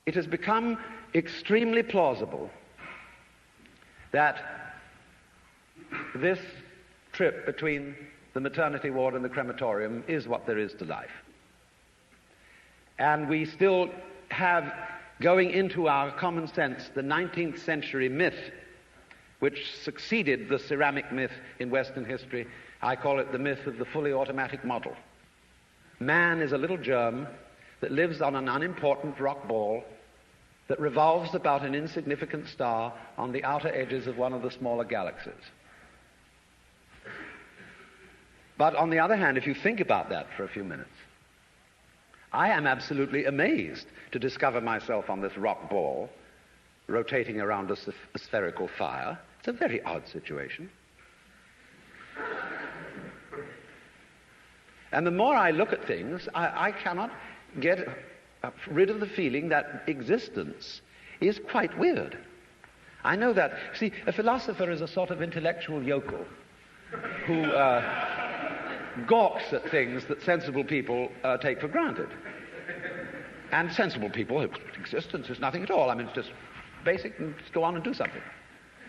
it has become extremely plausible that this trip between the maternity ward and the crematorium is what there is to life. And we still have going into our common sense the 19th century myth which succeeded the ceramic myth in Western history. I call it the myth of the fully automatic model. Man is a little germ that lives on an unimportant rock ball that revolves about an insignificant star on the outer edges of one of the smaller galaxies. But on the other hand, if you think about that for a few minutes, I am absolutely amazed to discover myself on this rock ball rotating around a spherical fire. It's a very odd situation. And the more I look at things, I cannot get rid of the feeling that existence is quite weird. I know that. See, a philosopher is a sort of intellectual yokel who gawks at things that sensible people take for granted. And sensible people, existence is nothing at all. I mean, it's just basic, and just go on and do something.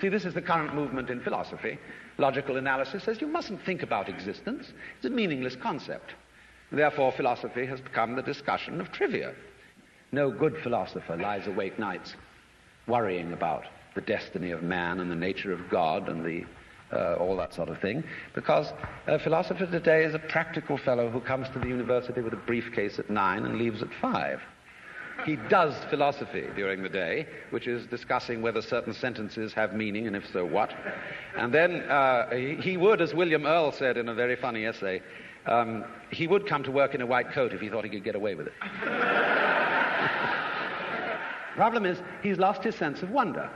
See, this is the current movement in philosophy. Logical analysis says you mustn't think about existence. It's a meaningless concept. Therefore, philosophy has become the discussion of trivia. No good philosopher lies awake nights worrying about the destiny of man and the nature of God and all that sort of thing, because a philosopher today is a practical fellow who comes to the university with a briefcase at 9 and leaves at 5. He does philosophy during the day, which is discussing whether certain sentences have meaning, and if so, what. And then he would, as William Earle said in a very funny essay, he would come to work in a white coat if he thought he could get away with it. Problem is, he's lost his sense of wonder.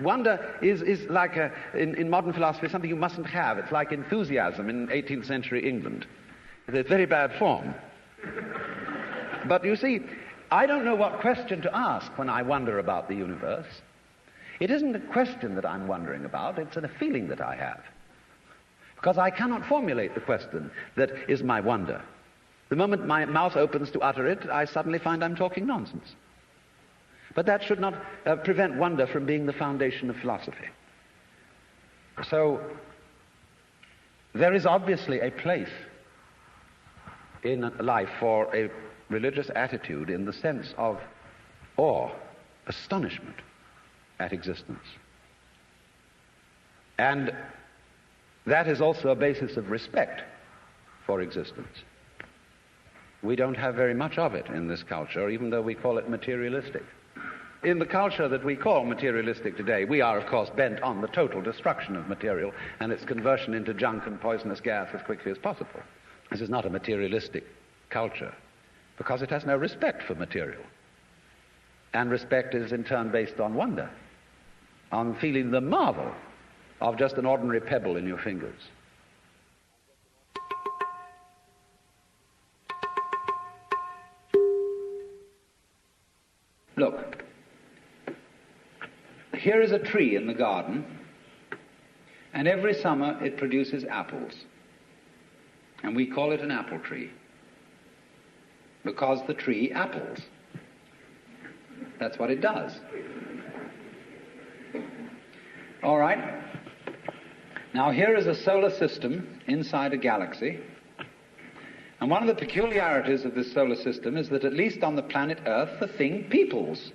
Wonder is like, in modern philosophy, something you mustn't have. It's like enthusiasm in 18th century England. It's very bad form. But you see, I don't know what question to ask when I wonder about the universe. It isn't a question that I'm wondering about, it's a feeling that I have. Because I cannot formulate the question that is my wonder. The moment my mouth opens to utter it, I suddenly find I'm talking nonsense. But that should not prevent wonder from being the foundation of philosophy. So, there is obviously a place in life for a religious attitude in the sense of awe, astonishment at existence. And that is also a basis of respect for existence. We don't have very much of it in this culture, even though we call it materialistic. In the culture that we call materialistic today, we are, of course, bent on the total destruction of material and its conversion into junk and poisonous gas as quickly as possible. This is not a materialistic culture, because it has no respect for material. And respect is in turn based on wonder, on feeling the marvel of just an ordinary pebble in your fingers. Look, here is a tree in the garden, and every summer it produces apples. And we call it an apple tree, because the tree apples. That's what it does. All right. Now here is a solar system inside a galaxy. And one of the peculiarities of this solar system is that at least on the planet Earth, the thing peoples.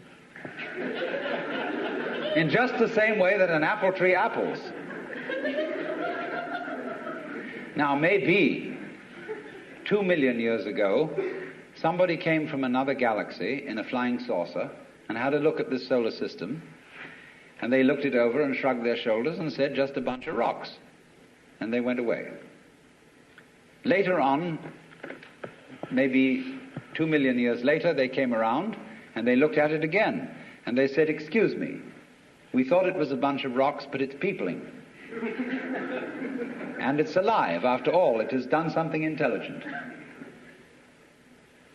In just the same way that an apple tree apples. Now maybe 2 million years ago, somebody came from another galaxy in a flying saucer and had a look at this solar system, and they looked it over and shrugged their shoulders and said, just a bunch of rocks. And they went away. Later on, maybe 2 million years later, they came around and they looked at it again. And they said, excuse me, we thought it was a bunch of rocks, but it's peopling. And it's alive. After all, it has done something intelligent.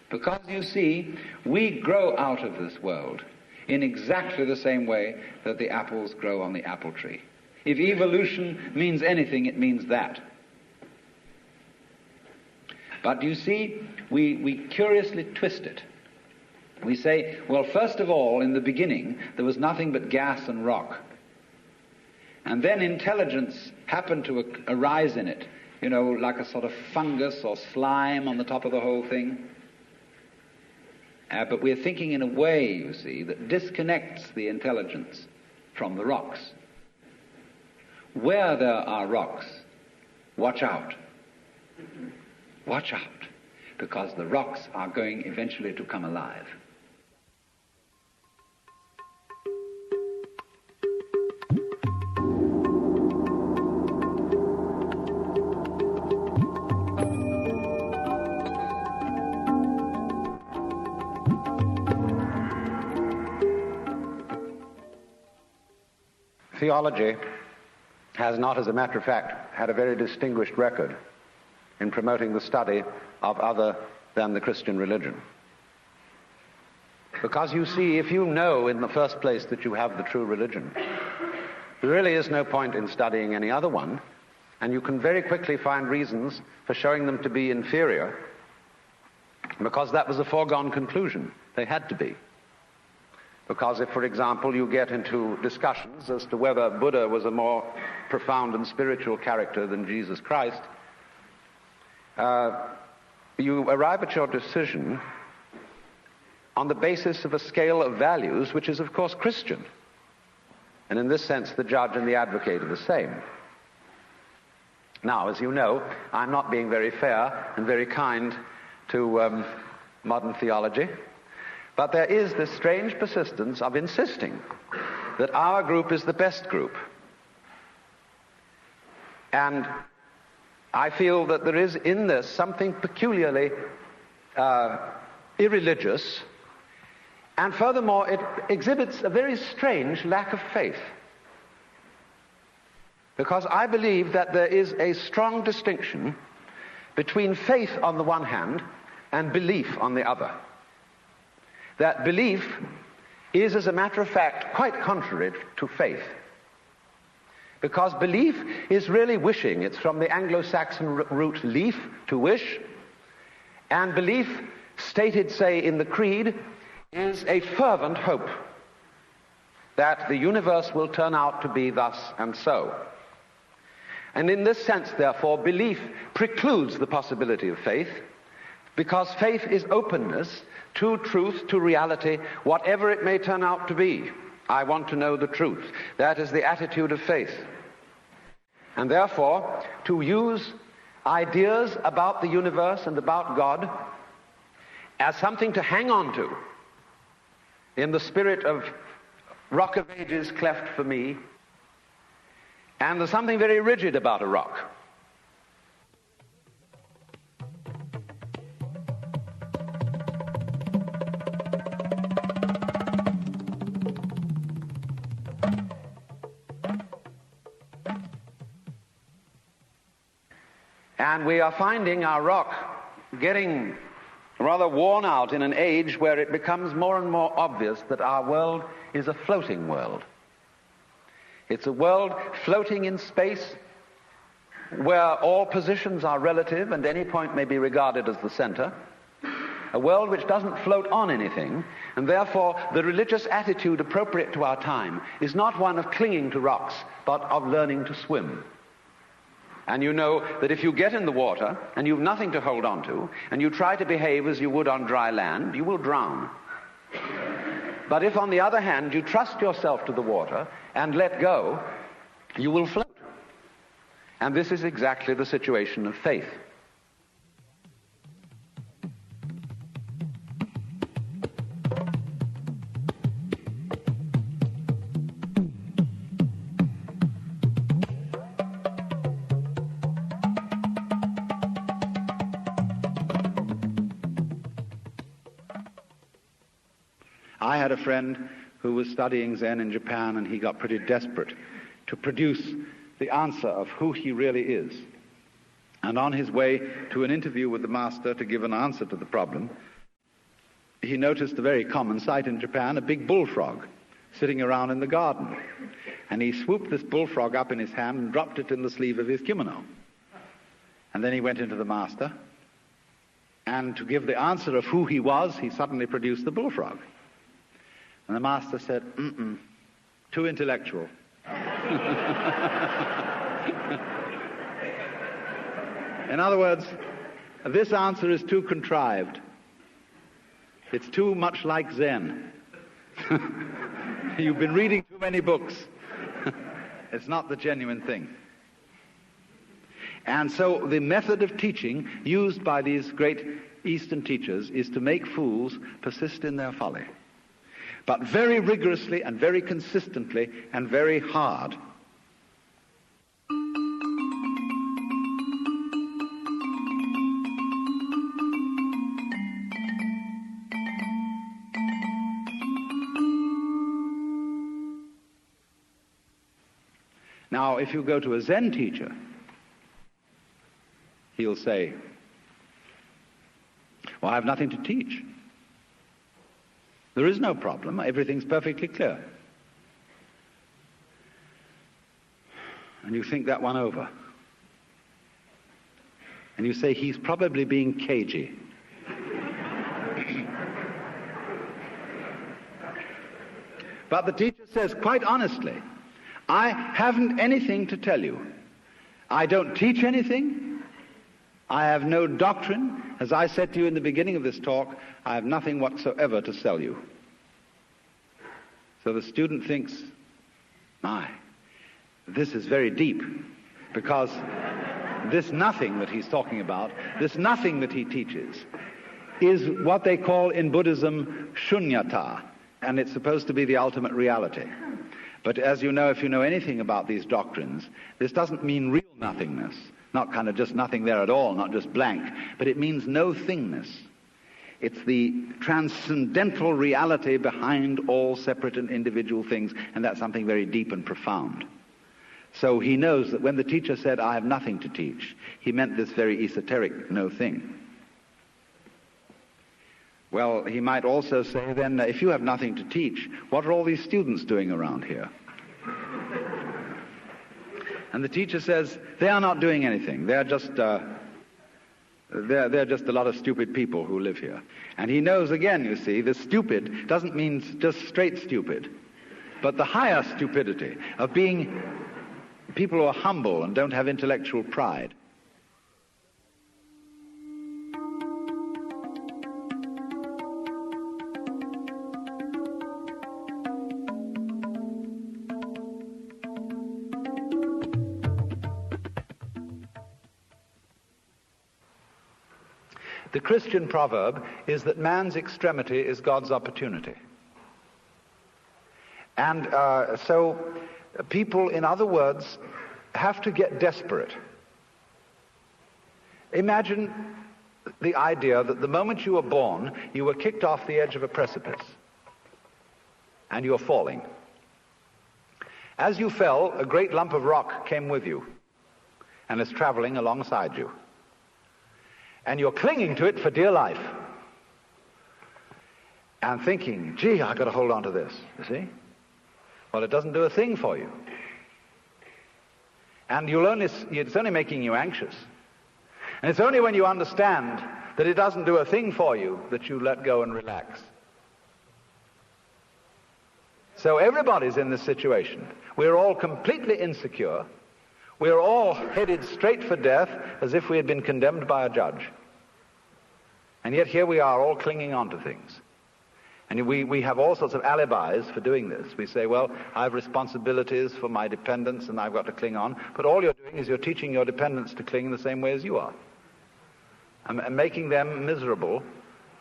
Because, you see, we grow out of this world in exactly the same way that the apples grow on the apple tree. If evolution means anything, it means that. But you see, we curiously twist it. We say, well, first of all, in the beginning, there was nothing but gas and rock. And then intelligence happened to arise in it, like a sort of fungus or slime on the top of the whole thing. But we're thinking in a way, you see, that disconnects the intelligence from the rocks. Where there are rocks, watch out. Watch out, because the rocks are going eventually to come alive. Theology has not, as a matter of fact, had a very distinguished record in promoting the study of other than the Christian religion. Because you see, if you know in the first place that you have the true religion, there really is no point in studying any other one, and you can very quickly find reasons for showing them to be inferior, because that was a foregone conclusion. They had to be. Because if, for example, you get into discussions as to whether Buddha was a more profound and spiritual character than Jesus Christ, you arrive at your decision on the basis of a scale of values which is, of course, Christian. And in this sense, the judge and the advocate are the same. Now, as you know, I'm not being very fair and very kind to modern theology. But there is this strange persistence of insisting that our group is the best group. And I feel that there is in this something peculiarly irreligious, and furthermore it exhibits a very strange lack of faith. Because I believe that there is a strong distinction between faith on the one hand and belief on the other. That belief is, as a matter of fact, quite contrary to faith. Because belief is really wishing. It's from the Anglo-Saxon root leaf, to wish. And belief, stated, say, in the creed, is a fervent hope that the universe will turn out to be thus and so. And in this sense, therefore, belief precludes the possibility of faith, because faith is openness to truth, to reality, whatever it may turn out to be. I want to know the truth. That is the attitude of faith. And therefore, to use ideas about the universe and about God as something to hang on to, in the spirit of Rock of Ages cleft for me, and there's something very rigid about a rock. And we are finding our rock getting rather worn out in an age where it becomes more and more obvious that our world is a floating world. It's a world floating in space where all positions are relative and any point may be regarded as the center. A world which doesn't float on anything, and therefore the religious attitude appropriate to our time is not one of clinging to rocks, but of learning to swim. And you know that if you get in the water and you've nothing to hold on to, and you try to behave as you would on dry land, you will drown. But if, on the other hand, you trust yourself to the water and let go, you will float. And this is exactly the situation of faith. I had a friend who was studying Zen in Japan, and he got pretty desperate to produce the answer of who he really is. And on his way to an interview with the master to give an answer to the problem, he noticed a very common sight in Japan, a big bullfrog sitting around in the garden. And he swooped this bullfrog up in his hand and dropped it in the sleeve of his kimono. And then he went into the master And to give the answer of who he was, he suddenly produced the bullfrog. And the master said, too intellectual. In other words, this answer is too contrived. It's too much like Zen. You've been reading too many books. It's not the genuine thing. And so the method of teaching used by these great Eastern teachers is to make fools persist in their folly, but very rigorously and very consistently and very hard. Now, if you go to a Zen teacher, he'll say, well, I have nothing to teach. There is no problem. Everything's perfectly clear. And you think that one over. And you say, he's probably being cagey. But the teacher says, quite honestly, I haven't anything to tell you. I don't teach anything. I have no doctrine. As I said to you in the beginning of this talk, I have nothing whatsoever to sell you. So the student thinks, my, this is very deep, because this nothing that he's talking about, this nothing that he teaches, is what they call in Buddhism shunyata, and it's supposed to be the ultimate reality. But as you know, if you know anything about these doctrines, this doesn't mean real nothingness, not kind of just nothing there at all, not just blank, but it means no thingness. It's the transcendental reality behind all separate and individual things, and that's something very deep and profound. So he knows that when the teacher said, I have nothing to teach, he meant this very esoteric no thing. Well, he might also say then, if you have nothing to teach, what are all these students doing around here? And the teacher says, they are not doing anything. They're just they're just a lot of stupid people who live here. And he knows, again, you see, the stupid doesn't mean just straight stupid, but the higher stupidity of being people who are humble and don't have intellectual pride. The Christian proverb is that man's extremity is God's opportunity. And so people, in other words, have to get desperate. Imagine the idea that the moment you were born, you were kicked off the edge of a precipice, and you're falling. As you fell, a great lump of rock came with you, and is traveling alongside you. And you're clinging to it for dear life. And thinking, gee, I've got to hold on to this, you see? Well, it doesn't do a thing for you. And it's only making you anxious. And it's only when you understand that it doesn't do a thing for you that you let go and relax. So everybody's in this situation. We're all completely insecure. We're all headed straight for death as if we had been condemned by a judge. And yet here we are all clinging on to things. And we have all sorts of alibis for doing this. We say, well, I have responsibilities for my dependents and I've got to cling on. But all you're doing is you're teaching your dependents to cling in the same way as you are. And making them miserable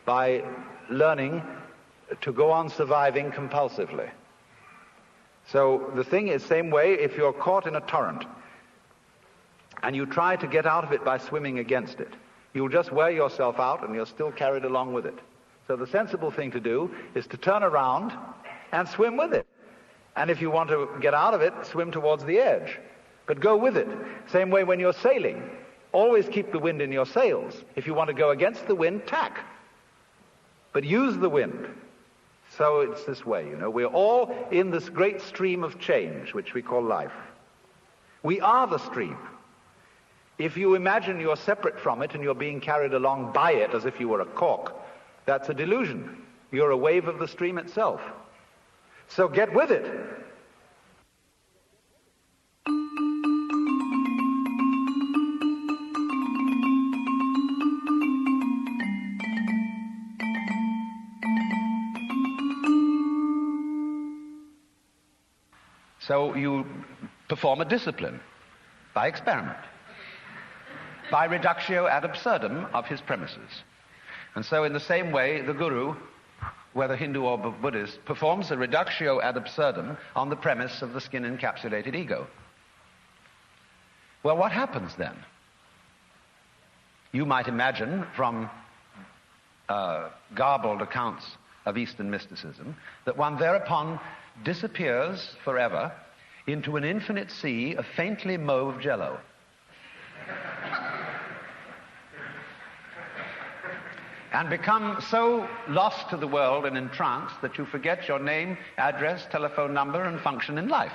by learning to go on surviving compulsively. So the thing is, same way, if you're caught in a torrent, and you try to get out of it by swimming against it, you'll just wear yourself out and you're still carried along with it. So the sensible thing to do is to turn around and swim with it. And if you want to get out of it, swim towards the edge. But go with it. Same way when you're sailing. Always keep the wind in your sails. If you want to go against the wind, tack. But use the wind. So it's this way, you know. We're all in this great stream of change, which we call life. We are the stream. If you imagine you're separate from it and you're being carried along by it as if you were a cork, that's a delusion. You're a wave of the stream itself. So get with it. So you perform a discipline by experiment, by reductio ad absurdum of his premises. And so in the same way, the guru, whether Hindu or Buddhist, performs a reductio ad absurdum on the premise of the skin-encapsulated ego. Well, what happens then? You might imagine from garbled accounts of Eastern mysticism that one thereupon disappears forever into an infinite sea of faintly mauve jello. And become so lost to the world and entranced that you forget your name, address, telephone number, and function in life.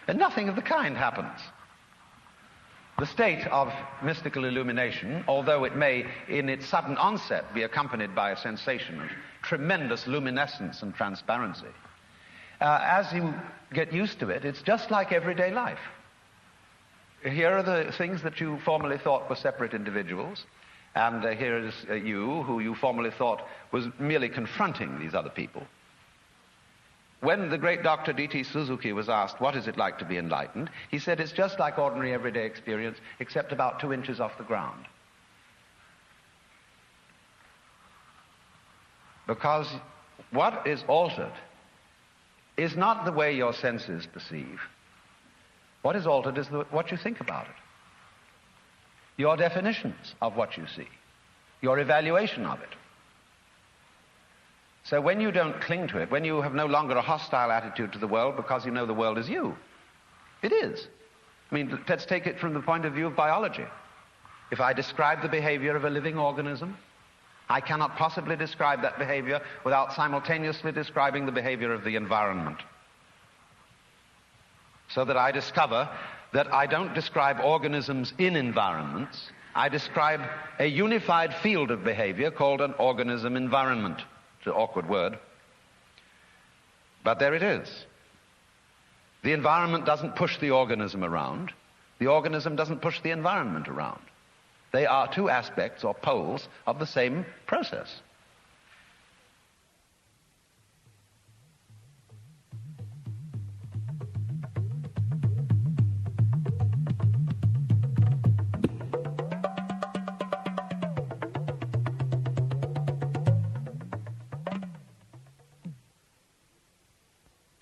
And nothing of the kind happens. The state of mystical illumination, although it may, in its sudden onset, be accompanied by a sensation of tremendous luminescence and transparency, as you get used to it, it's just like everyday life. Here are the things that you formerly thought were separate individuals, and here is you, who you formerly thought was merely confronting these other people. When the great Dr. D.T. Suzuki was asked, what is it like to be enlightened? He said, it's just like ordinary everyday experience, except about 2 inches off the ground. Because what is altered is not the way your senses perceive. What is altered is what you think about it. Your definitions of what you see. Your evaluation of it. So when you don't cling to it, when you have no longer a hostile attitude to the world because you know the world is you, it is. I mean, let's take it from the point of view of biology. If I describe the behavior of a living organism, I cannot possibly describe that behavior without simultaneously describing the behavior of the environment. So that I discover that I don't describe organisms in environments, I describe a unified field of behavior called an organism environment. It's an awkward word, but there it is. The environment doesn't push the organism around. The organism doesn't push the environment around. They are two aspects or poles of the same process.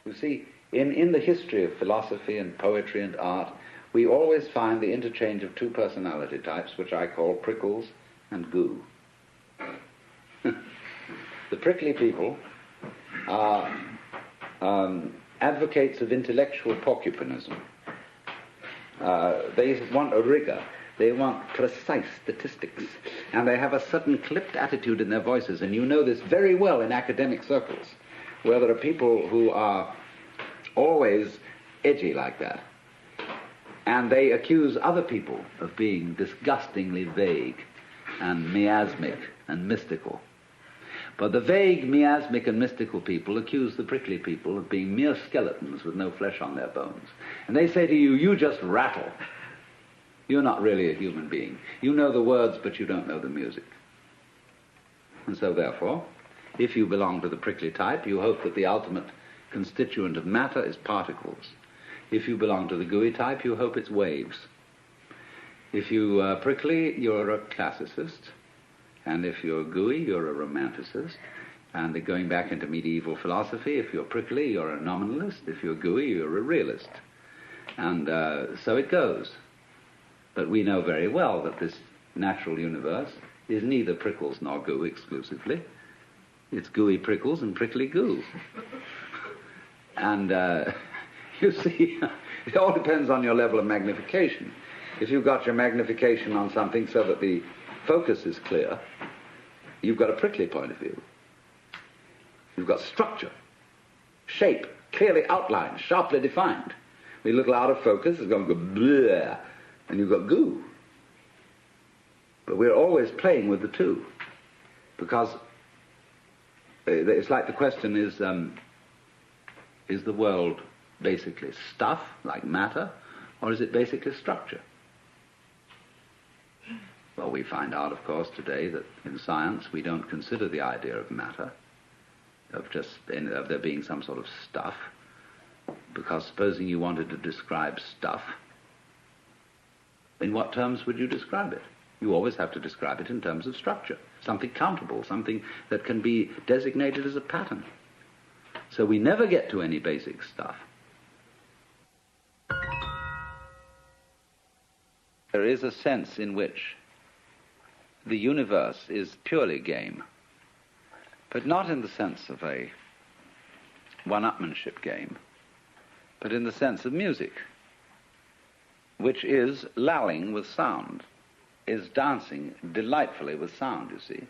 You see, in the history of philosophy and poetry and art, we always find the interchange of two personality types, which I call prickles and goo. The prickly people are advocates of intellectual porcupinism. They want a rigor. They want precise statistics. And they have a certain clipped attitude in their voices. And you know this very well in academic circles, where there are people who are always edgy like that. And they accuse other people of being disgustingly vague and miasmic and mystical. But the vague, miasmic and mystical people accuse the prickly people of being mere skeletons with no flesh on their bones. And they say to you, you just rattle. You're not really a human being. You know the words, but you don't know the music. And so therefore, if you belong to the prickly type, you hope that the ultimate constituent of matter is particles. If you belong to the gooey type, you hope it's waves. If you are prickly, you're a classicist. And if you're gooey, you're a romanticist. And going back into medieval philosophy, if you're prickly, you're a nominalist. If you're gooey, you're a realist. And so it goes. But we know very well that this natural universe is neither prickles nor goo exclusively. It's gooey prickles and prickly goo. And you see, it all depends on your level of magnification. If you've got your magnification on something so that the focus is clear, you've got a prickly point of view. You've got structure, shape, clearly outlined, sharply defined. When you look out of focus, it's going to go bleh, and you've got goo. But we're always playing with the two, because it's like the question is the world basically stuff, like matter, or is it basically structure? Well, we find out, of course, today that in science we don't consider the idea of matter, of there being some sort of stuff, because supposing you wanted to describe stuff, in what terms would you describe it? You always have to describe it in terms of structure, something countable, something that can be designated as a pattern. So we never get to any basic stuff. There is a sense in which the universe is purely game, but not in the sense of a one-upmanship game, but in the sense of music, which is lalling with sound, is dancing delightfully with sound, you see.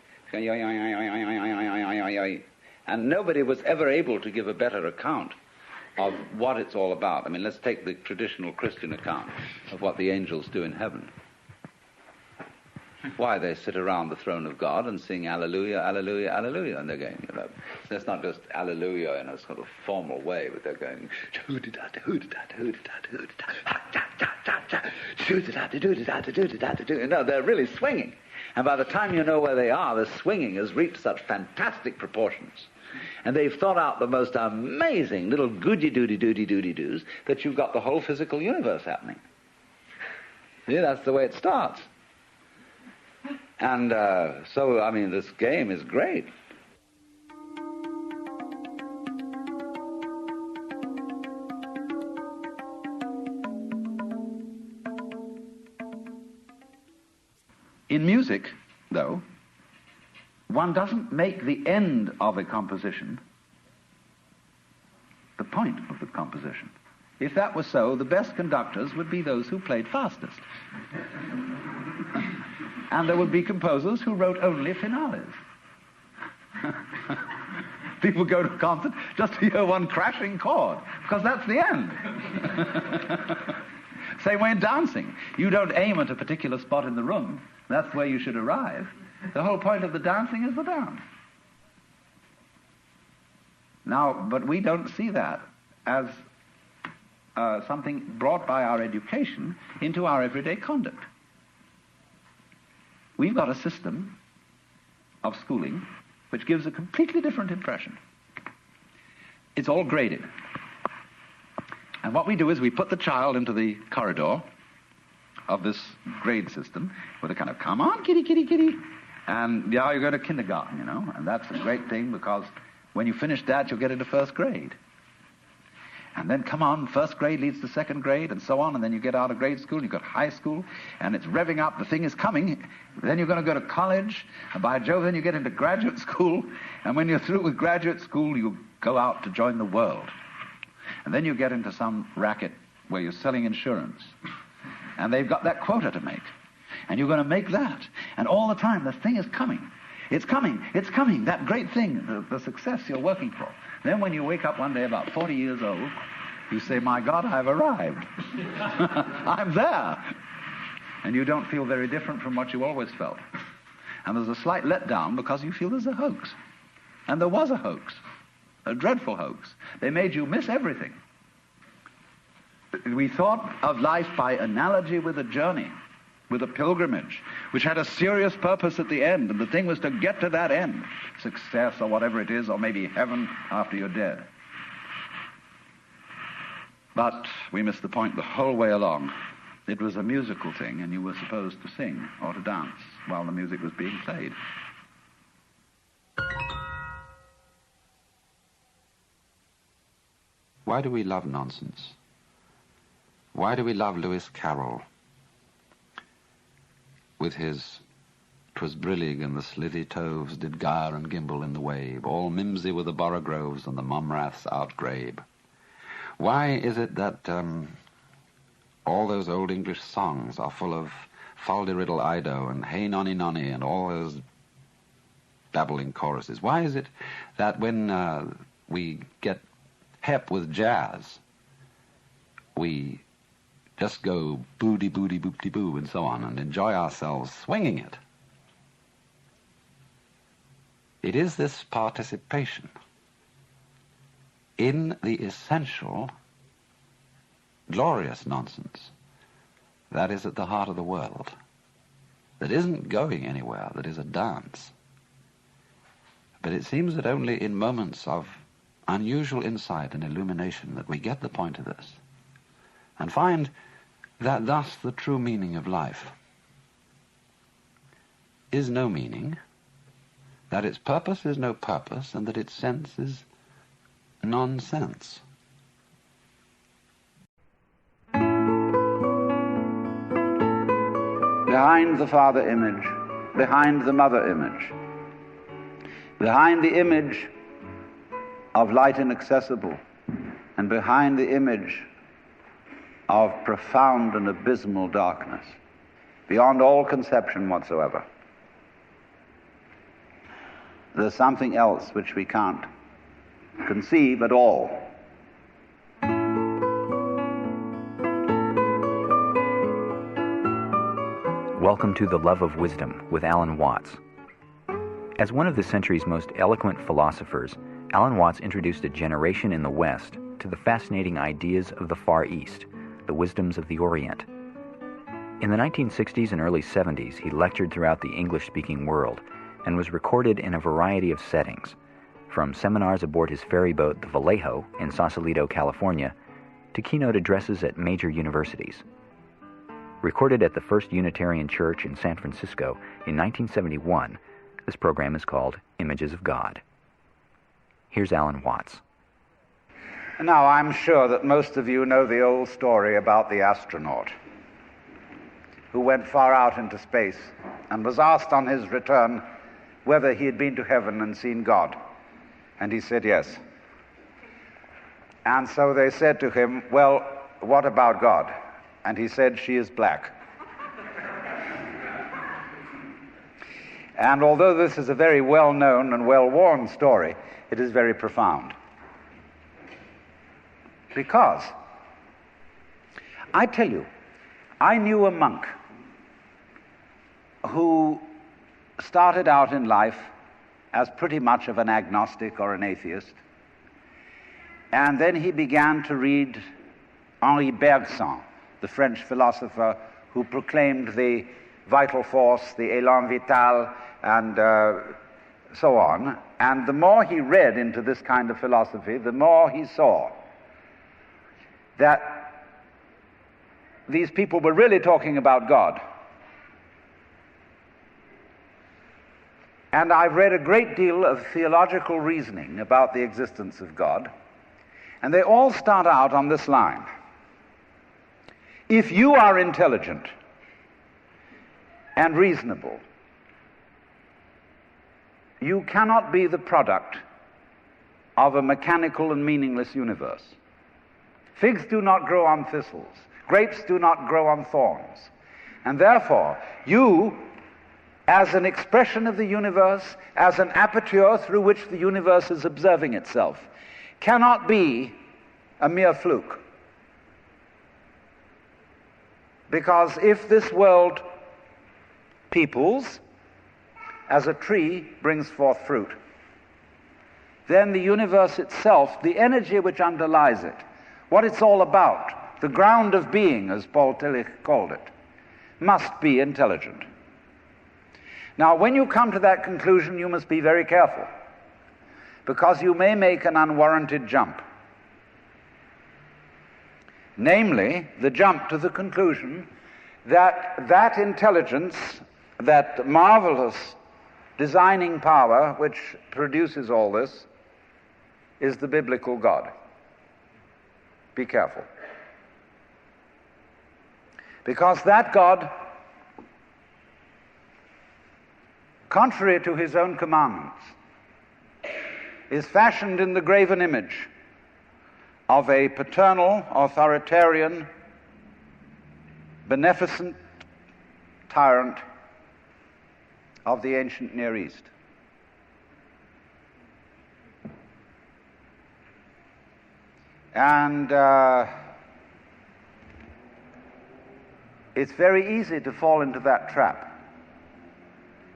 And nobody was ever able to give a better account of what it's all about. I mean, let's take the traditional Christian account of what the angels do in heaven. Why, they sit around the throne of God and sing Alleluia, Alleluia, Alleluia, and they're going, you know, that's not just Alleluia in a sort of formal way, but they're going, no, they're really swinging. And by the time you know where they are, the swinging has reached such fantastic proportions. And they've thought out the most amazing little goody-doody-doody-doody-doos that you've got the whole physical universe happening. Yeah, that's the way it starts. And so, I mean, this game is great. In music, though, one doesn't make the end of a composition the point of the composition. If that was so, the best conductors would be those who played fastest. And there would be composers who wrote only finales. People go to a concert just to hear one crashing chord, because that's the end. Same way in dancing. You don't aim at a particular spot in the room. That's where you should arrive. The whole point of the dancing is the dance. Now, but we don't see that as something brought by our education into our everyday conduct. We've got a system of schooling which gives a completely different impression. It's all graded. And what we do is we put the child into the corridor of this grade system with a kind of, come on, kitty, kitty, kitty. And yeah, you go to kindergarten, you know, and that's a great thing because when you finish that, you'll get into first grade. And then, come on, first grade leads to second grade, and so on, and then you get out of grade school, you've got high school, and it's revving up, the thing is coming. Then you're going to go to college, and by Jove, then you get into graduate school, and when you're through with graduate school, you go out to join the world. And then you get into some racket where you're selling insurance, and they've got that quota to make, and you're going to make that, and all the time, the thing is coming. It's coming, that great thing, the success you're working for. Then when you wake up one day about 40 years old, you say, my God, I've arrived. I'm there. And you don't feel very different from what you always felt. And there's a slight letdown because you feel there's a hoax. And there was a hoax, a dreadful hoax. They made you miss everything. We thought of life by analogy with a journey, with a pilgrimage, which had a serious purpose at the end, and the thing was to get to that end, success or whatever it is, or maybe heaven after you're dead. But we missed the point the whole way along. It was a musical thing, and you were supposed to sing or to dance while the music was being played. Why do we love nonsense? Why do we love Lewis Carroll? With his "'Twas brillig and the slithy toves did gyre and gimble in the wave, all mimsy were the borogoves and the mumraths outgrabe." Why is it that all those old English songs are full of Fal-de-riddle Ido and Hey Nonny Nonny and all those babbling choruses? Why is it that when we get hep with jazz, we just go booty booty boopty boo and so on and enjoy ourselves swinging it It is this participation in the essential, glorious nonsense that is at the heart of the world, that isn't going anywhere, that is a dance. But it seems that only in moments of unusual insight and illumination that we get the point of this and find that thus the true meaning of life is no meaning, that its purpose is no purpose, and that its sense is nonsense. Behind the father image, behind the mother image, behind the image of light inaccessible, and behind the image of profound and abysmal darkness, beyond all conception whatsoever, there's something else which we can't conceive at all. Welcome to The Love of Wisdom with Alan Watts. As one of the century's most eloquent philosophers, Alan Watts introduced a generation in the West to the fascinating ideas of the Far East, the wisdoms of the Orient. In the 1960s and early 70s, he lectured throughout the English-speaking world and was recorded in a variety of settings, from seminars aboard his ferry boat, the Vallejo, in Sausalito, California, to keynote addresses at major universities. Recorded at the First Unitarian Church in San Francisco in 1971, this program is called Images of God. Here's Alan Watts. Now, I'm sure that most of you know the old story about the astronaut who went far out into space and was asked on his return whether he had been to heaven and seen God. And he said yes. And so they said to him, well, what about God? And he said, she is black. And although this is a very well-known and well-worn story, it is very profound. Because, I tell you, I knew a monk who started out in life as pretty much of an agnostic or an atheist, and then he began to read Henri Bergson, the French philosopher who proclaimed the vital force, the élan vital, and so on. And the more he read into this kind of philosophy, the more he saw that these people were really talking about God. And I've read a great deal of theological reasoning about the existence of God, and they all start out on this line. If you are intelligent and reasonable, you cannot be the product of a mechanical and meaningless universe. Figs do not grow on thistles. Grapes do not grow on thorns. And therefore, you, as an expression of the universe, as an aperture through which the universe is observing itself, cannot be a mere fluke. Because if this world peoples, as a tree brings forth fruit, then the universe itself, the energy which underlies it, what it's all about, the ground of being, as Paul Tillich called it, must be intelligent. Now, when you come to that conclusion, you must be very careful, because you may make an unwarranted jump. Namely, the jump to the conclusion that that intelligence, that marvelous designing power which produces all this, is the biblical God. Be careful. Because that God, contrary to his own commandments, is fashioned in the graven image of a paternal, authoritarian, beneficent tyrant of the ancient Near East. And it's very easy to fall into that trap.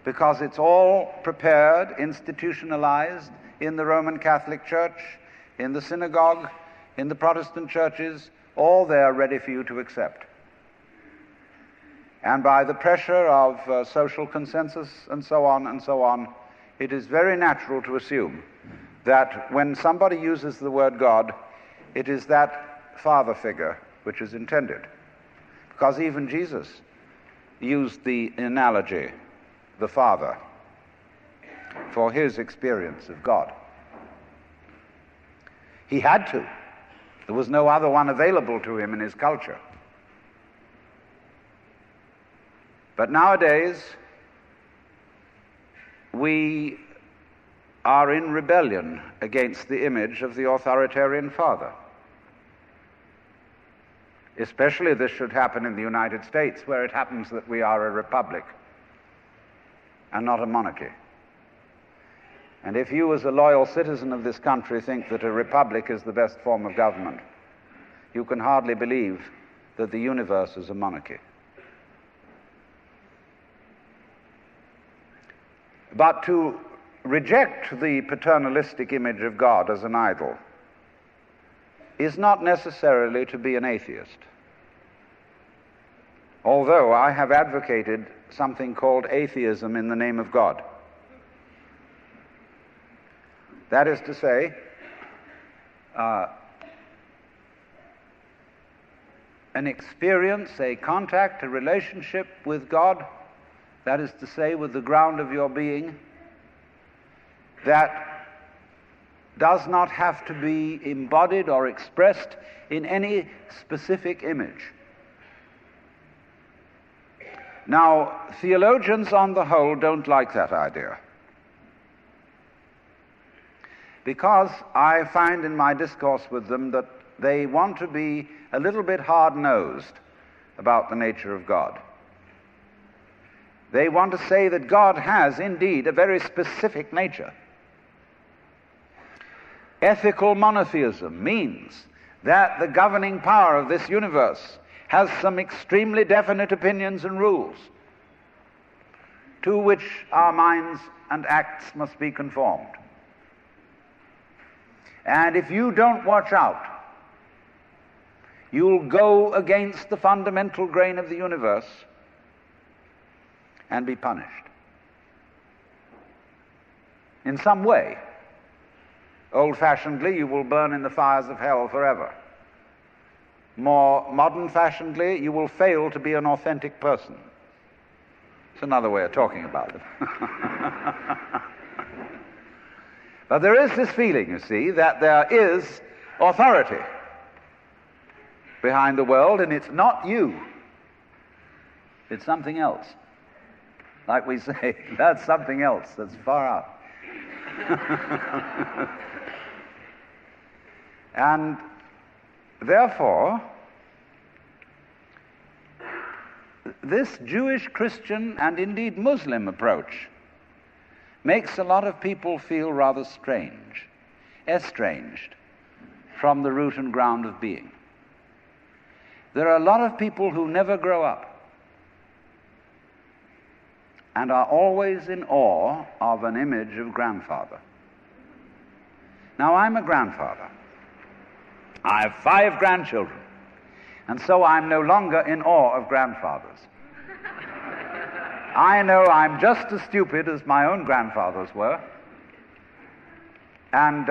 because it's all prepared, institutionalized in the Roman Catholic Church, in the synagogue, in the Protestant churches, all there ready for you to accept. And by the pressure of social consensus and so on, it is very natural to assume that when somebody uses the word God, it is that father figure which is intended. Because even Jesus used the analogy, the Father, for his experience of God. He had to. There was no other one available to him in his culture. But nowadays, we are in rebellion against the image of the authoritarian father. Especially this should happen in the United States, where it happens that we are a republic and not a monarchy. And if you, as a loyal citizen of this country, think that a republic is the best form of government, you can hardly believe that the universe is a monarchy. But to reject the paternalistic image of God as an idol is not necessarily to be an atheist. Although I have advocated something called atheism in the name of God. That is to say, an experience, a contact, a relationship with God, that is to say, with the ground of your being, that does not have to be embodied or expressed in any specific image. Now, theologians on the whole don't like that idea, because I find in my discourse with them that they want to be a little bit hard-nosed about the nature of God. They want to say that God has indeed a very specific nature. Ethical monotheism means that the governing power of this universe has some extremely definite opinions and rules to which our minds and acts must be conformed. And if you don't watch out, you'll go against the fundamental grain of the universe and be punished in some way. Old-fashionedly, you will burn in the fires of hell forever. More modern-fashionedly, you will fail to be an authentic person. It's another way of talking about it. But there is this feeling, you see, that there is authority behind the world, and it's not you. It's something else. Like we say, that's something else that's far out. And therefore, this Jewish, Christian, and indeed Muslim approach makes a lot of people feel rather strange, estranged from the root and ground of being. There are a lot of people who never grow up and are always in awe of an image of grandfather. Now, I'm a grandfather. I have 5 grandchildren, and so I'm no longer in awe of grandfathers. I know I'm just as stupid as my own grandfathers were, and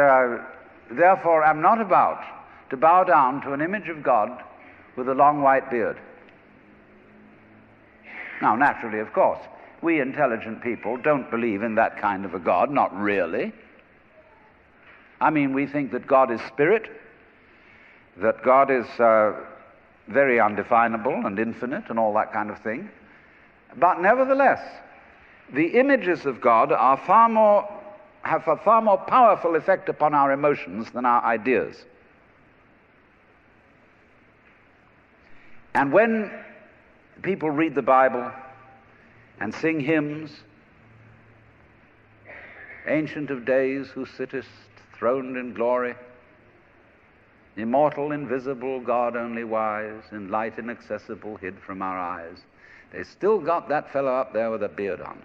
therefore am not about to bow down to an image of God with a long white beard. Now, naturally, of course, we intelligent people don't believe in that kind of a God, not really. I mean, we think that God is spirit, that God is very undefinable and infinite and all that kind of thing. But nevertheless, the images of God are have a far more powerful effect upon our emotions than our ideas. And when people read the Bible and sing hymns, Ancient of Days, who sittest throned in glory, immortal, invisible, God only wise, in light inaccessible, hid from our eyes, they still got that fellow up there with a beard on.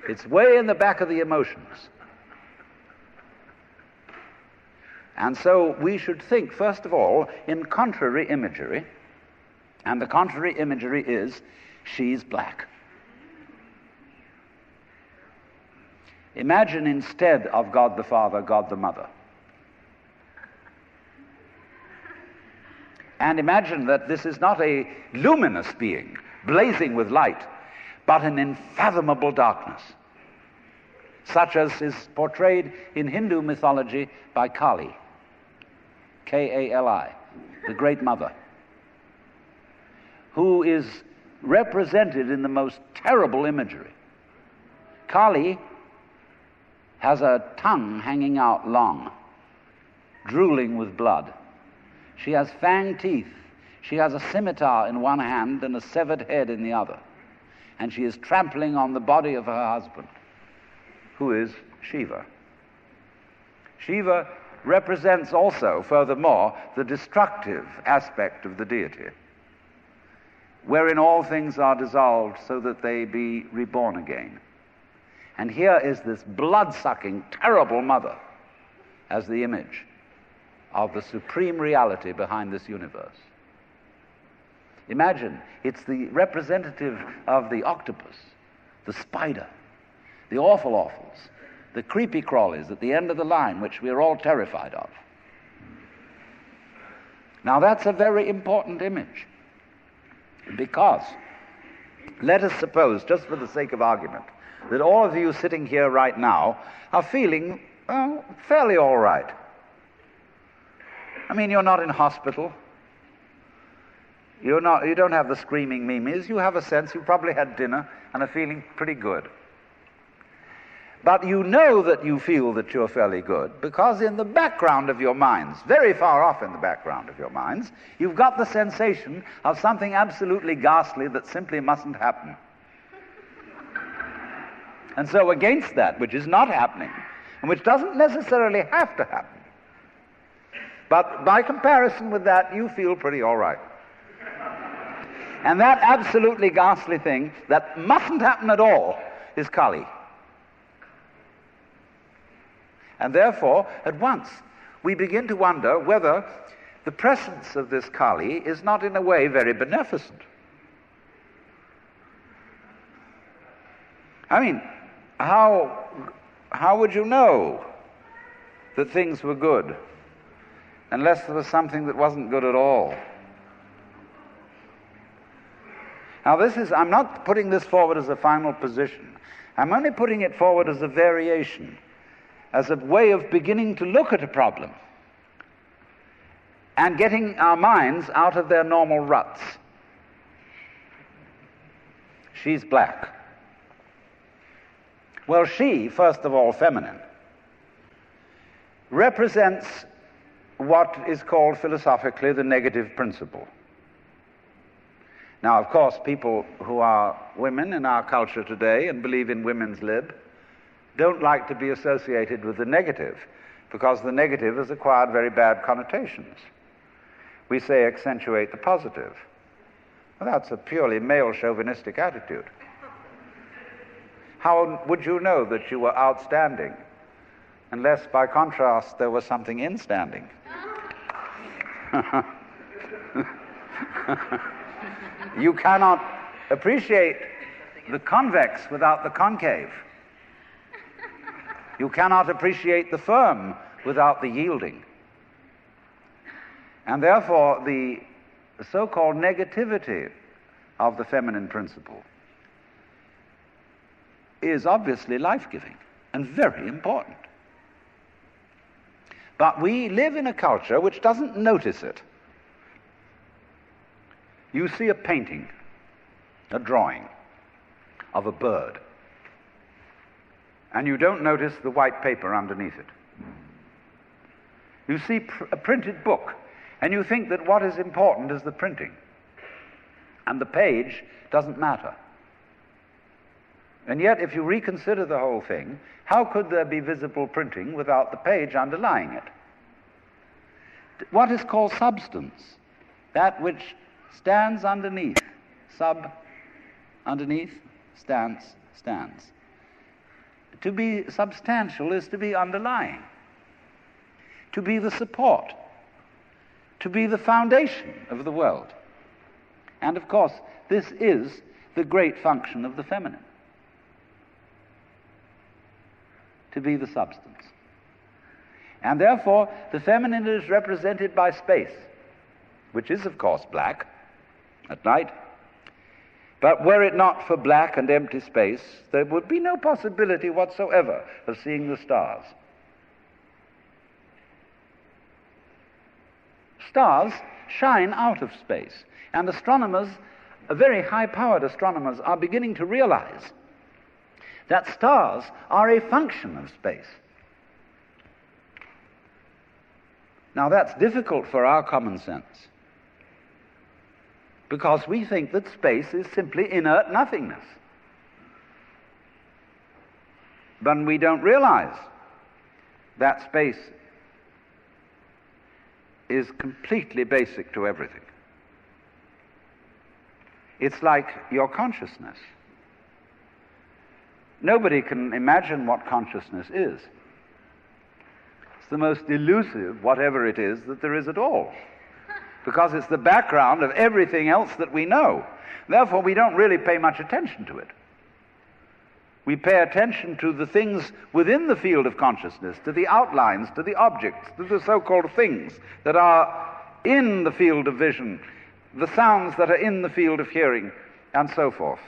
It's way in the back of the emotions. And so we should think, first of all, in contrary imagery, and the contrary imagery is, she's black. Imagine instead of God the Father, God the Mother. And imagine that this is not a luminous being, blazing with light, but an unfathomable darkness, such as is portrayed in Hindu mythology by Kali, Kali, the Great Mother, who is represented in the most terrible imagery. Kali has a tongue hanging out long, drooling with blood. She has fanged teeth. She has a scimitar in one hand and a severed head in the other. And she is trampling on the body of her husband, who is Shiva. Shiva represents also, furthermore, the destructive aspect of the deity, wherein all things are dissolved so that they be reborn again. And here is this blood-sucking, terrible mother as the image of the supreme reality behind this universe. Imagine, it's the representative of the octopus, the spider, the awfuls, the creepy crawlies at the end of the line, which we are all terrified of. Now that's a very important image, because let us suppose, just for the sake of argument, that all of you sitting here right now are feeling fairly all right. I mean, you're not in hospital. You don't have the screaming memes. You have a sense, you probably had dinner and are feeling pretty good. But you know that you feel that you're fairly good because in the background of your minds, very far off in the background of your minds, you've got the sensation of something absolutely ghastly that simply mustn't happen. And so against that, which is not happening, and which doesn't necessarily have to happen, but by comparison with that, you feel pretty all right. And that absolutely ghastly thing that mustn't happen at all is Kali. And therefore, at once, we begin to wonder whether the presence of this Kali is not in a way very beneficent. I mean, how would you know that things were good unless there was something that wasn't good at all? Now I'm not putting this forward as a final position. I'm only putting it forward as a variation, as a way of beginning to look at a problem and getting our minds out of their normal ruts. She's black. Well, she, first of all, feminine, represents what is called philosophically the negative principle. Now, of course, people who are women in our culture today and believe in women's lib don't like to be associated with the negative, because the negative has acquired very bad connotations. We say accentuate the positive. Well, that's a purely male chauvinistic attitude. How would you know that you were outstanding unless, by contrast, there was something instanding? You cannot appreciate the convex without the concave. You cannot appreciate the firm without the yielding. And therefore, the so-called negativity of the feminine principle is obviously life-giving and very important. But we live in a culture which doesn't notice it. You see a painting, a drawing of a bird, and you don't notice the white paper underneath it. You see a printed book, and you think that what is important is the printing, and the page doesn't matter. And yet, if you reconsider the whole thing, how could there be visible printing without the page underlying it? What is called substance, that which stands underneath, underneath, stands. To be substantial is to be underlying, to be the support, to be the foundation of the world. And of course, this is the great function of the feminine, to be the substance. And therefore, the feminine is represented by space, which is, of course, black at night. But were it not for black and empty space, there would be no possibility whatsoever of seeing the stars. Stars shine out of space, and astronomers, very high-powered astronomers, are beginning to realize that stars are a function of space. Now, that's difficult for our common sense, because we think that space is simply inert nothingness. But we don't realize that space is completely basic to everything. It's like your consciousness. Nobody can imagine what consciousness is. It's the most elusive, whatever it is, that there is at all, because it's the background of everything else that we know. Therefore, we don't really pay much attention to it. We pay attention to the things within the field of consciousness, to the outlines, to the objects, to the so-called things that are in the field of vision, the sounds that are in the field of hearing, and so forth.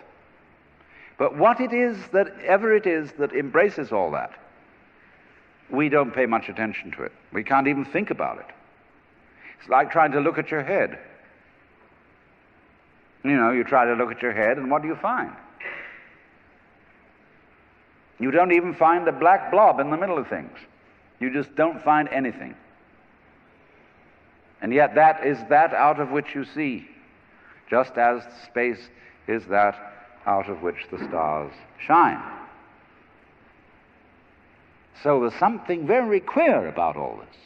But what it is that ever it is that embraces all that, we don't pay much attention to it. We can't even think about it. It's like trying to look at your head. You know, you try to look at your head, and what do you find? You don't even find a black blob in the middle of things. You just don't find anything. And yet that is that out of which you see, just as space is that out of which the stars shine. So there's something very queer about all this.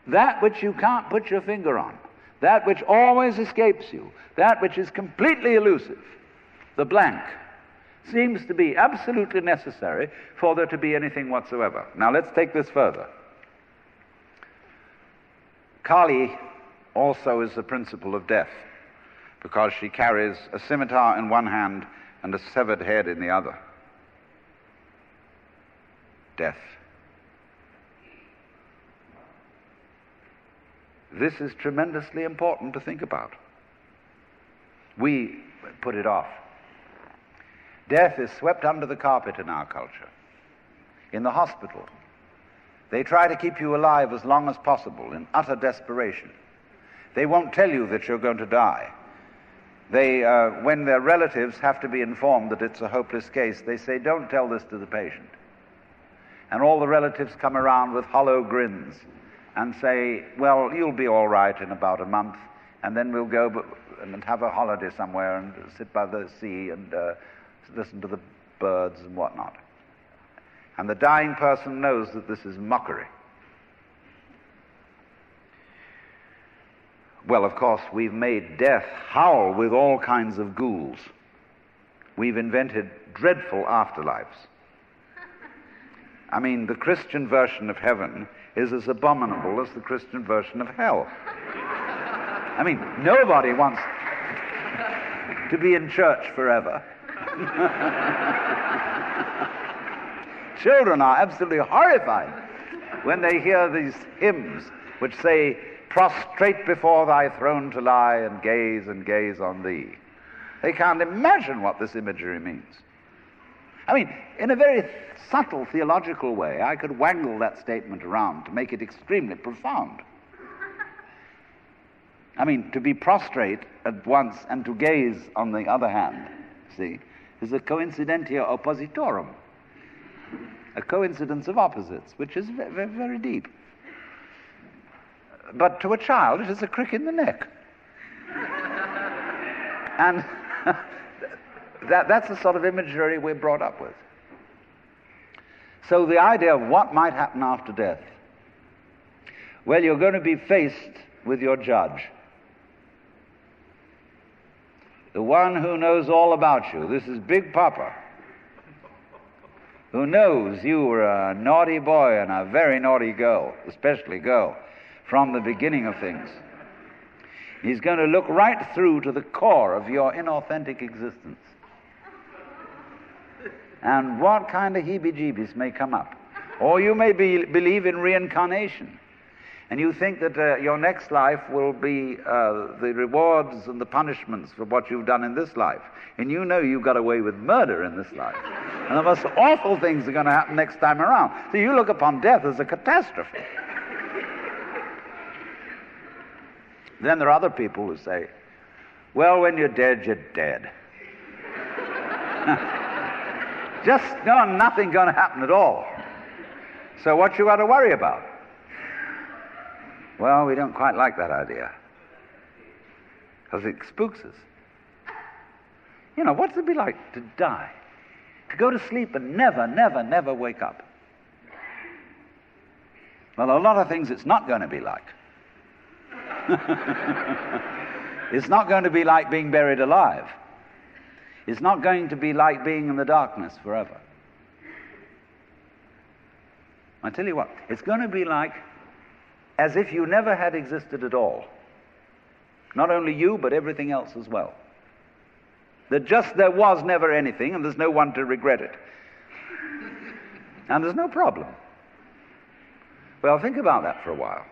That which you can't put your finger on, that which always escapes you, that which is completely elusive, the blank, seems to be absolutely necessary for there to be anything whatsoever. Now let's take this further. Kali also is the principle of death, because she carries a scimitar in one hand and a severed head in the other. Death. This is tremendously important to think about. We put it off. Death is swept under the carpet in our culture. In the hospital, they try to keep you alive as long as possible in utter desperation. They won't tell you that you're going to die. When their relatives have to be informed that it's a hopeless case, they say, "Don't tell this to the patient." And all the relatives come around with hollow grins and say, "Well, you'll be all right in about a month, and then we'll go and have a holiday somewhere and sit by the sea and listen to the birds and whatnot." And the dying person knows that this is mockery. Well, of course, we've made death howl with all kinds of ghouls. We've invented dreadful afterlives. I mean, the Christian version of heaven is as abominable as the Christian version of hell. I mean, nobody wants to be in church forever. Children are absolutely horrified when they hear these hymns which say, "Prostrate before thy throne to lie and gaze on thee." They can't imagine what this imagery means. I mean, in a very subtle theological way, I could wangle that statement around to make it extremely profound. I mean, to be prostrate at once and to gaze on the other hand, see, is a coincidentia oppositorum, a coincidence of opposites, which is very, very deep. But to a child, it is a crick in the neck. And that's the sort of imagery we're brought up with. So the idea of what might happen after death, well, you're going to be faced with your judge, the one who knows all about you. This is Big Papa. who knows you were a naughty boy and a very naughty girl, especially girl, from the beginning of things. He's going to look right through to the core of your inauthentic existence. And what kind of heebie-jeebies may come up. Or you may believe in reincarnation. And you think that your next life will be the rewards and the punishments for what you've done in this life. And you know you got away with murder in this life. And the most awful things are going to happen next time around. So you look upon death as a catastrophe. Then there are other people who say, well, when you're dead, you're dead. Just nothing going to happen at all. So what you got to worry about? Well, we don't quite like that idea, because it spooks us. You know, what's it be like to die? To go to sleep and never, never, never wake up? Well, a lot of things it's not going to be like. It's not going to be like being buried alive. It's not going to be like being in the darkness forever. I tell you what, it's going to be like as if you never had existed at all. Not only you, but everything else as well. There was never anything, and there's no one to regret it. And there's no problem. Well, think about that for a while.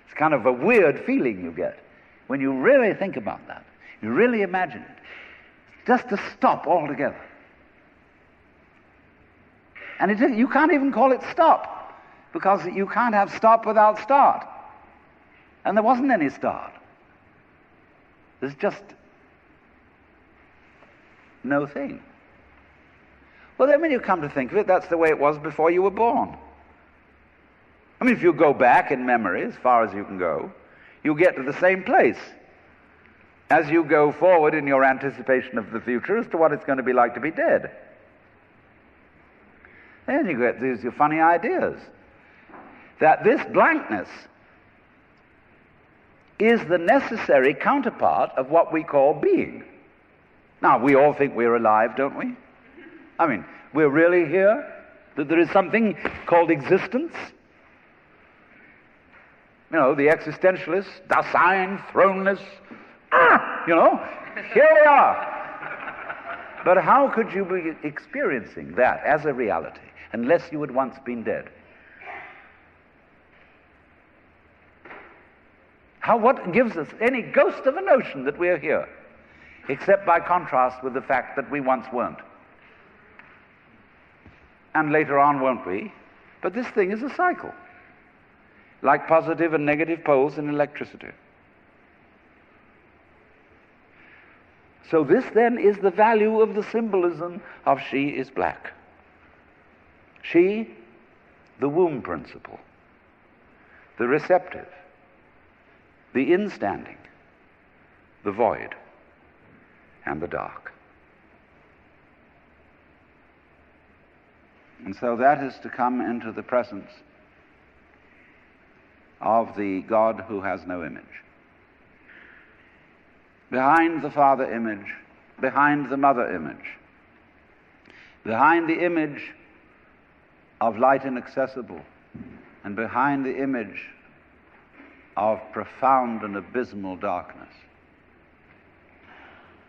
It's kind of a weird feeling you get when you really think about that. You really imagine it. Just to stop altogether. And you can't even call it stop, because you can't have stop without start. And there wasn't any start. There's just no thing. Well, then when you come to think of it, that's the way it was before you were born. I mean, if you go back in memory as far as you can go, you get to the same place as you go forward in your anticipation of the future as to what it's going to be like to be dead. Then you get these funny ideas that this blankness is the necessary counterpart of what we call being. Now, we all think we're alive, don't we? I mean, we're really here? That there is something called existence? You know, the existentialists, Dasein, thrownness, here we are. But how could you be experiencing that as a reality unless you had once been dead? What gives us any ghost of a notion that we're here, except by contrast with the fact that we once weren't? And later on won't we? But this thing is a cycle, like positive and negative poles in electricity. So this then is the value of the symbolism of she is black. She, the womb principle, the receptive, the instanding, the void, and the dark. And so that is to come into the presence of the God who has no image. Behind the Father image, behind the Mother image, behind the image of light inaccessible, and behind the image of profound and abysmal darkness,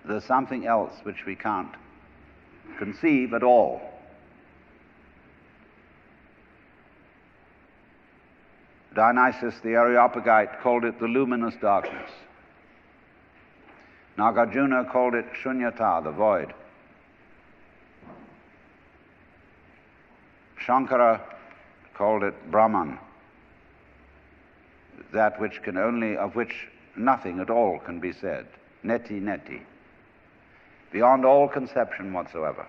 there's something else which we can't conceive at all. Dionysius the Areopagite called it the luminous darkness. Nagarjuna called it Shunyata, the void. Shankara called it Brahman, that which of which nothing at all can be said. Neti neti. Beyond all conception whatsoever.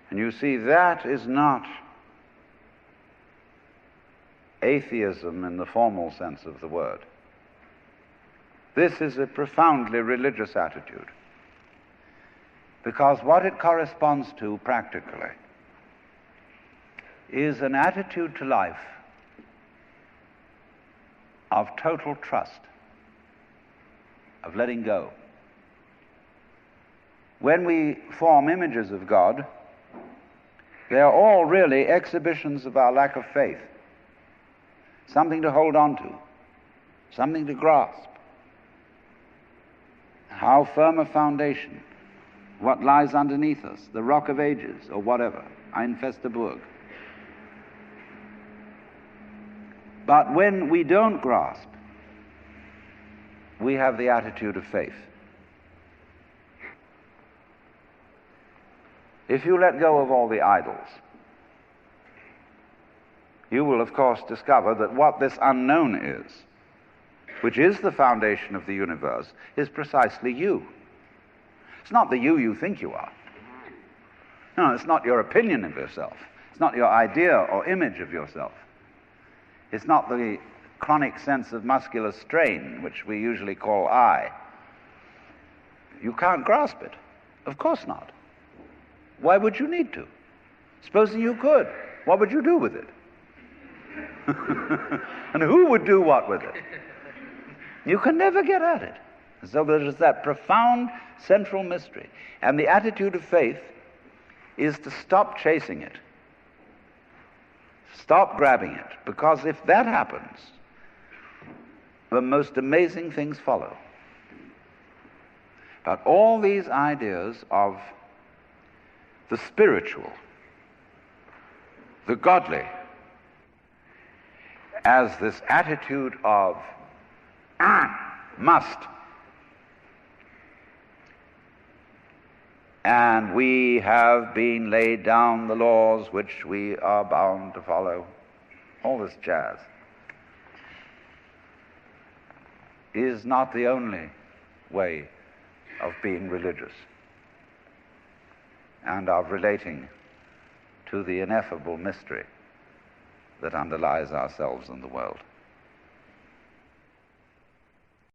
And you see, that is not atheism in the formal sense of the word. This is a profoundly religious attitude, because what it corresponds to practically is an attitude to life of total trust, of letting go. when we form images of God, they are all really exhibitions of our lack of faith. Something to hold on to, something to grasp. How firm a foundation, what lies underneath us, the rock of ages, or whatever, Ein feste Burg. But when we don't grasp, we have the attitude of faith. If you let go of all the idols, you will of course discover that what this unknown is, which is the foundation of the universe, is precisely you. It's not the you think you are. No, it's not your opinion of yourself. It's not your idea or image of yourself. It's not the chronic sense of muscular strain, which we usually call I. You can't grasp it. Of course not. Why would you need to? Supposing you could, what would you do with it? And who would do what with it? You can never get at it. So there's that profound central mystery. And the attitude of faith is to stop chasing it. Stop grabbing it. Because if that happens, the most amazing things follow. But all these ideas of the spiritual, the godly, as this attitude of must, and we have been laid down the laws which we are bound to follow, all this jazz, is not the only way of being religious and of relating to the ineffable mystery that underlies ourselves and the world.